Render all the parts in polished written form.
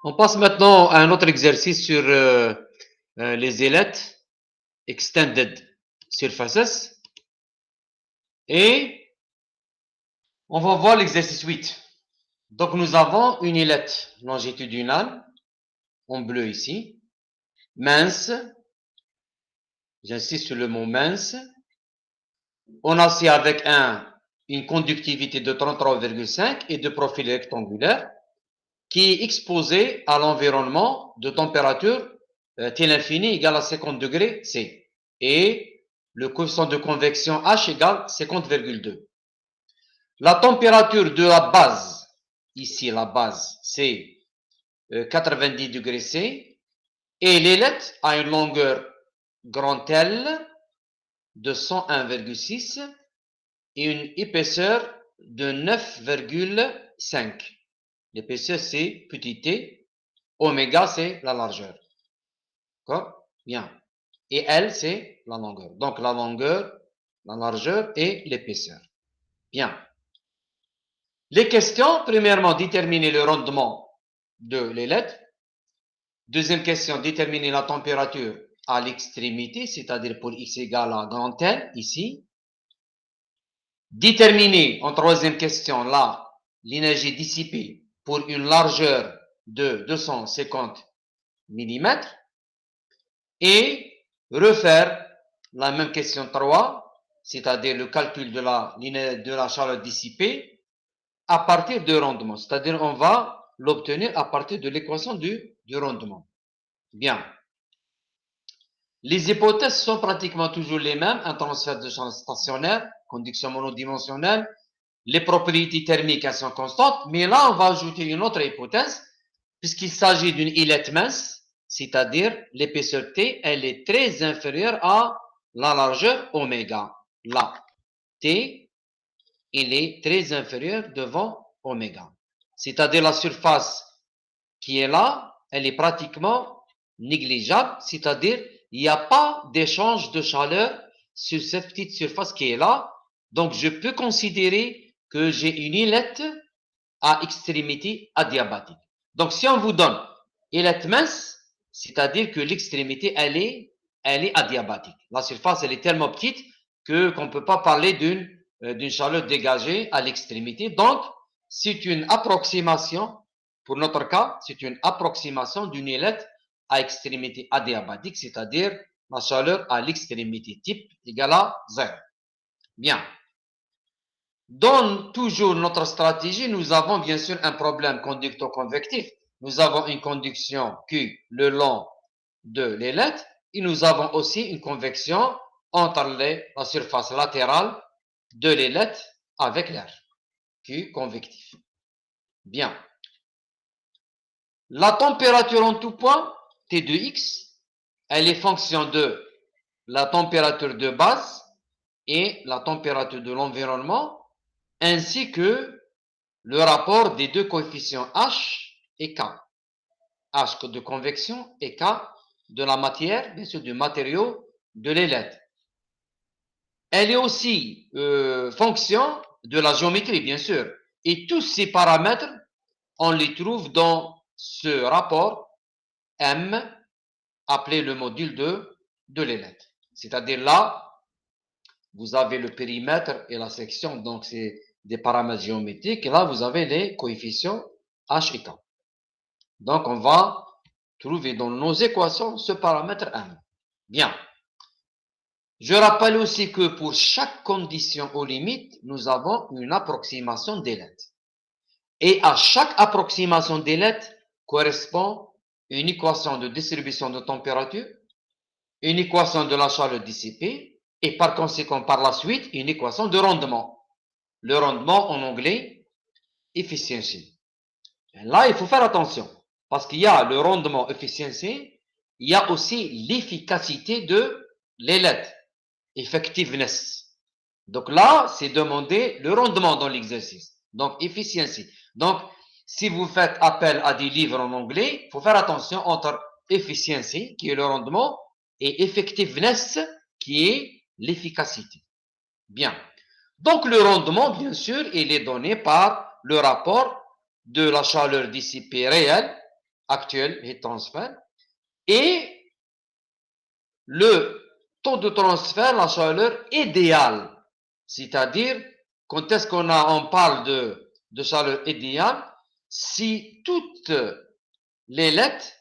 On passe maintenant à un autre exercice sur les ailettes, Extended Surfaces. Et on va voir l'exercice 8. Donc nous avons une ailette longitudinale, en bleu ici, mince, j'insiste sur le mot mince, on a ici avec une conductivité de 33,5 et de profil rectangulaire, qui est exposé à l'environnement de température T l'infini égale à 50 degrés C. Et le coefficient de convection H égale 50,2. La température de la base, ici la base, c'est 90 degrés C. Et l'ailette a une longueur grand L de 101,6 et une épaisseur de 9,5. L'épaisseur, c'est petit t. Oméga, c'est la largeur. D'accord? Bien. Et L, c'est la longueur. Donc, la longueur, la largeur et l'épaisseur. Bien. Les questions, premièrement, déterminer le rendement de l'ailette. Deuxième question, déterminer la température à l'extrémité, c'est-à-dire pour x égale à grand L, ici. Déterminer, en troisième question, là, l'énergie dissipée pour une largeur de 250 mm. Et refaire la même question 3, c'est-à-dire le calcul de la chaleur dissipée à partir du rendement. C'est-à-dire on va l'obtenir à partir de l'équation du rendement. Bien. Les hypothèses sont pratiquement toujours les mêmes. Un transfert de champ stationnaire, conduction monodimensionnelle, les propriétés thermiques elles sont constantes, mais là on va ajouter une autre hypothèse, puisqu'il s'agit d'une ailette mince, c'est-à-dire l'épaisseur T, elle est très inférieure à la largeur oméga. Là, T, il est très inférieur devant oméga. C'est-à-dire la surface qui est là, elle est pratiquement négligeable, c'est-à-dire il n'y a pas d'échange de chaleur sur cette petite surface qui est là. Donc, je peux considérer que j'ai une ailette à extrémité adiabatique. Donc, si on vous donne ailette mince, c'est-à-dire que l'extrémité, elle est adiabatique. La surface, elle est tellement petite qu'on ne peut pas parler d'une chaleur dégagée à l'extrémité. Donc, c'est une approximation, pour notre cas, c'est une approximation d'une ailette à extrémité adiabatique, c'est-à-dire la chaleur à l'extrémité type égale à 0. Bien. Dans toujours notre stratégie, nous avons bien sûr un problème conducto-convectif. Nous avons une conduction Q le long de l'ailette et nous avons aussi une convection entre la surface latérale de l'ailette avec l'air. Q convectif. Bien. La température en tout point, T de X, elle est fonction de la température de base et la température de l'environnement, ainsi que le rapport des deux coefficients H et K. H de convection et K de la matière, bien sûr du matériau de l'ailette. Elle est aussi fonction de la géométrie, bien sûr. Et tous ces paramètres, on les trouve dans ce rapport M, appelé le module de l'ailette. C'est-à-dire là, vous avez le périmètre et la section, donc c'est des paramètres géométriques. Et là, vous avez les coefficients H et K. Donc, on va trouver dans nos équations ce paramètre M. Bien. Je rappelle aussi que pour chaque condition aux limites, nous avons une approximation d'ailette. Et à chaque approximation d'ailette correspond une équation de distribution de température, une équation de la chaleur dissipée, et par conséquent, par la suite, une équation de rendement. Le rendement en anglais, efficiency. Et là, il faut faire attention, parce qu'il y a le rendement efficiency, il y a aussi l'efficacité de l'ailette, effectiveness. Donc là, c'est demander le rendement dans l'exercice. Donc, efficiency. Donc, si vous faites appel à des livres en anglais, il faut faire attention entre efficiency, qui est le rendement, et effectiveness, qui est l'efficacité. Bien. Donc, le rendement, bien sûr, il est donné par le rapport de la chaleur dissipée réelle actuel heat transfer, et le taux de transfert, la chaleur idéale. C'est-à-dire, quand est-ce on parle de chaleur idéale? Si toute l'ailette,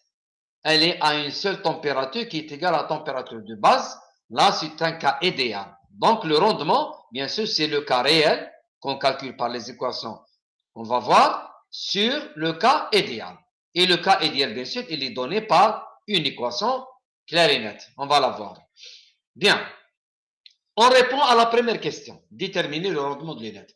elle est à une seule température qui est égale à la température de base, là, c'est un cas idéal. Donc, le rendement, bien sûr, c'est le cas réel qu'on calcule par les équations. On va voir sur le cas idéal. Et le cas idéal, bien sûr, il est donné par une équation claire et nette. On va la voir. Bien. On répond à la première question. Déterminer le rendement de l'ailette.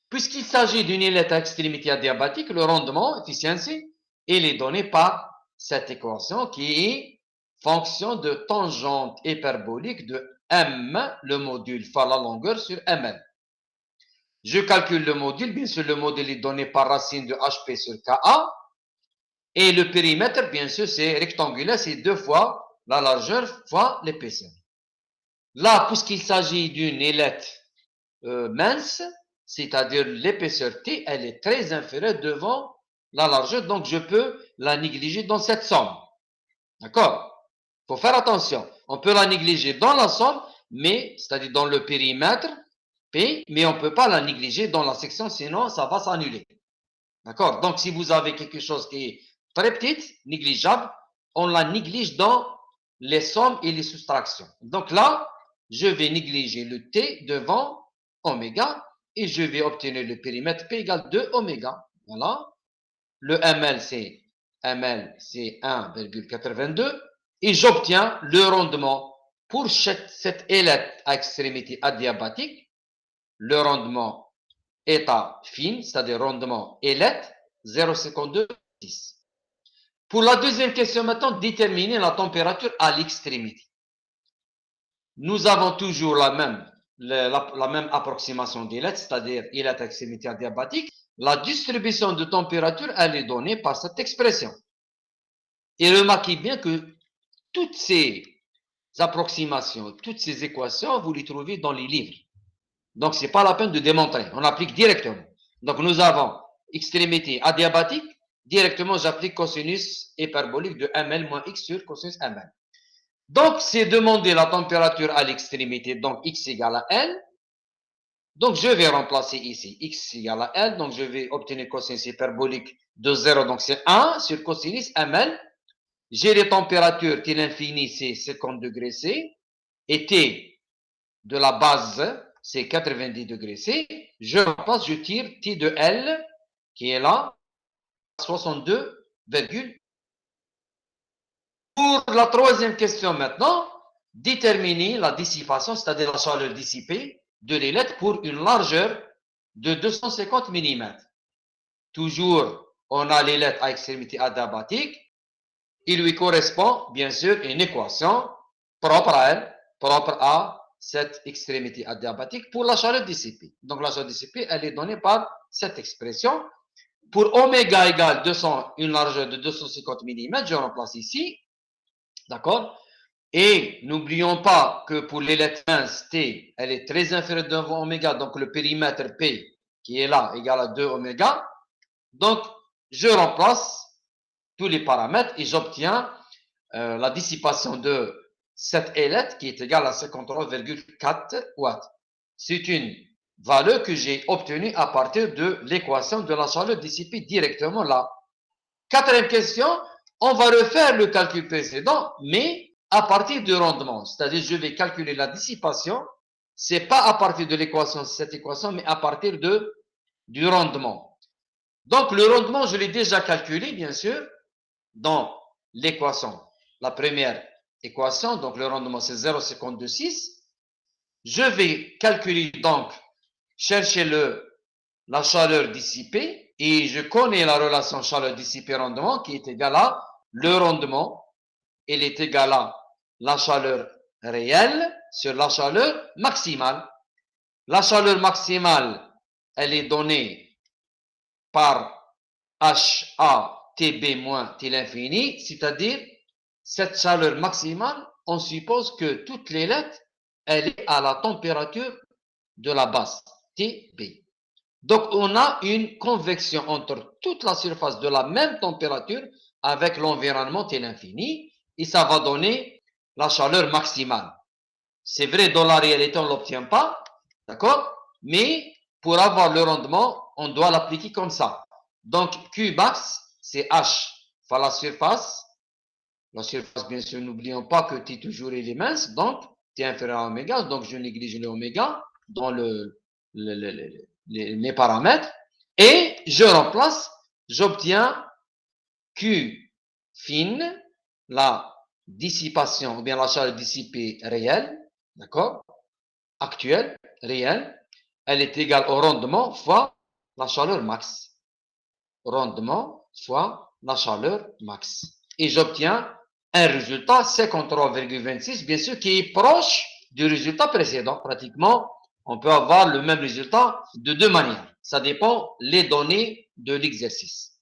Puisqu'il s'agit d'une ailette à extrémité adiabatique, le rendement, efficiency, il est donné par cette équation qui est fonction de tangente hyperbolique de M, le module fois la longueur sur ML. Je calcule le module, bien sûr le module est donné par racine de HP sur KA, et le périmètre, bien sûr, c'est rectangulaire, c'est 2 fois la largeur fois l'épaisseur. Là, puisqu'il s'agit d'une ailette mince, c'est-à-dire l'épaisseur T, elle est très inférieure devant la largeur, donc je peux la négliger dans cette somme. D'accord? Il faut faire attention. On peut la négliger dans la somme, mais, c'est-à-dire dans le périmètre P, mais on ne peut pas la négliger dans la section, sinon ça va s'annuler. D'accord? Donc, si vous avez quelque chose qui est très petite, négligeable, on la néglige dans les sommes et les soustractions. Donc là, je vais négliger le T devant oméga et je vais obtenir le périmètre P égale 2 oméga. Voilà. Le ML, c'est 1,82 et j'obtiens le rendement pour cette ailette à extrémité adiabatique. Le rendement état fine, c'est-à-dire rendement ailette, 0,52. Pour la deuxième question maintenant, déterminer la température à l'extrémité. Nous avons toujours la même approximation d'ailette, c'est-à-dire ailette à extrémité adiabatique. La distribution de température, elle est donnée par cette expression. Et remarquez bien que toutes ces approximations, toutes ces équations, vous les trouvez dans les livres. Donc, ce n'est pas la peine de démontrer. On applique directement. Donc, nous avons extrémité adiabatique. Directement, j'applique cosinus hyperbolique de ml moins x sur cosinus ml. Donc, c'est demander la température à l'extrémité. Donc, x égale à L. Donc, je vais remplacer ici x égale à L. Donc, je vais obtenir cosinus hyperbolique de 0. Donc, c'est 1 sur cosinus ml. J'ai les températures T l'infini, c'est 50 degrés C. Et T de la base, c'est 90 degrés C. Je remplace, je tire T de L, qui est là, 62, Pour la troisième question maintenant, déterminer la dissipation, c'est-à-dire la chaleur dissipée de l'ailette pour une largeur de 250 mm. Toujours, on a l'ailette à extrémité adiabatique. Il lui correspond, bien sûr, une équation propre à elle, propre à cette extrémité adiabatique pour la chaleur dissipée. Donc, la chaleur dissipée, elle est donnée par cette expression. Pour oméga égale 200, une largeur de 250 mm, je remplace ici. D'accord? Et n'oublions pas que pour l'ailette mince T, elle est très inférieure devant oméga, donc le périmètre P qui est là égale à 2 oméga. Donc, je remplace tous les paramètres et j'obtiens la dissipation de cette ailette qui est égale à 53,4 watts. C'est une valeur que j'ai obtenue à partir de l'équation de la chaleur dissipée directement là. Quatrième question, on va refaire le calcul précédent, mais à partir du rendement. C'est-à-dire, je vais calculer la dissipation. C'est pas à partir de l'équation, cette équation, mais à partir du rendement. Donc, le rendement, je l'ai déjà calculé, bien sûr, dans l'équation. La première équation, donc le rendement, c'est 0,526. Je vais calculer, donc, chercher la chaleur dissipée et je connais la relation chaleur dissipée-rendement qui est égale à le rendement. Il est égal à la chaleur réelle sur la chaleur maximale. La chaleur maximale, elle est donnée par HATB moins T l'infini, c'est-à-dire cette chaleur maximale, on suppose que toutes les lettres, elle est à la température de la base, TB. Donc, on a une convection entre toute la surface de la même température avec l'environnement T l'infini et ça va donner la chaleur maximale. C'est vrai, dans la réalité, on ne l'obtient pas, d'accord? Mais pour avoir le rendement, on doit l'appliquer comme ça. Donc, Q max, c'est H fois la surface. La surface, bien sûr, n'oublions pas que T toujours il est mince, donc T inférieur à oméga, donc je néglige le oméga dans mes paramètres. Et je remplace, j'obtiens Q fine, la dissipation, ou bien la chaleur dissipée réelle, d'accord? Actuelle, réelle, elle est égale au rendement fois la chaleur max. Rendement fois la chaleur max. Et j'obtiens un résultat 53,26, bien sûr, qui est proche du résultat précédent. Pratiquement, on peut avoir le même résultat de deux manières. Ça dépend les données de l'exercice.